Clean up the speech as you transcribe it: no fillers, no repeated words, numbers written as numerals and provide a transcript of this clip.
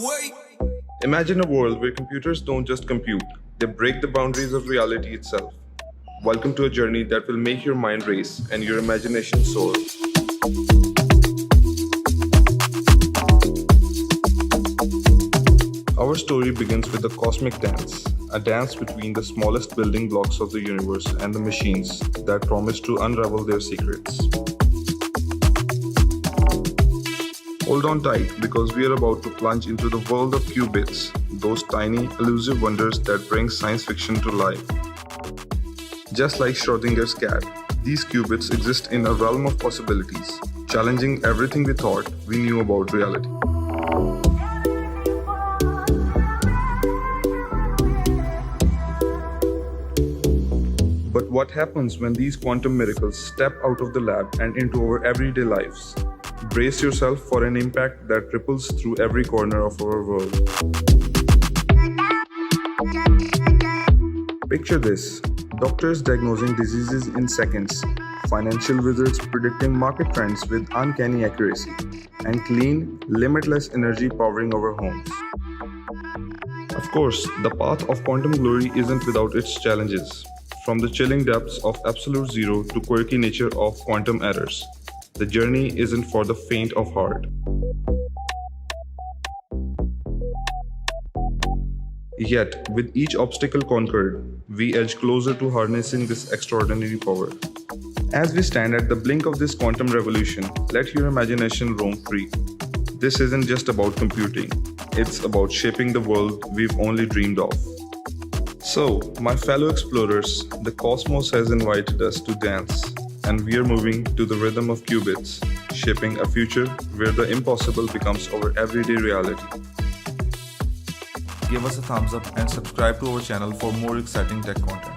way. Imagine a world where computers don't just compute, they break the boundaries of reality itself. Welcome to a journey that will make your mind race and your imagination soar. Our story begins with a cosmic dance, a dance between the smallest building blocks of the universe and the machines that promise to unravel their secrets. Hold on tight because we are about to plunge into the world of qubits, those tiny, elusive wonders that bring science fiction to life. Just like Schrödinger's cat, these qubits exist in a realm of possibilities, challenging everything we thought we knew about reality. But what happens when these quantum miracles step out of the lab and into our everyday lives? Brace yourself for an impact that ripples through every corner of our world. Picture this: doctors diagnosing diseases in seconds, financial wizards predicting market trends with uncanny accuracy, and clean, limitless energy powering our homes. Of course, the path of quantum glory isn't without its challenges. From the chilling depths of absolute zero to quirky nature of quantum errors, the journey isn't for the faint of heart. Yet, with each obstacle conquered, we edge closer to harnessing this extraordinary power. As we stand at the blink of this quantum revolution, let your imagination roam free. This isn't just about computing, it's about shaping the world we've only dreamed of. So, my fellow explorers, the cosmos has invited us to dance, and we are moving to the rhythm of qubits, shaping a future where the impossible becomes our everyday reality. Give us a thumbs up and subscribe to our channel for more exciting tech content.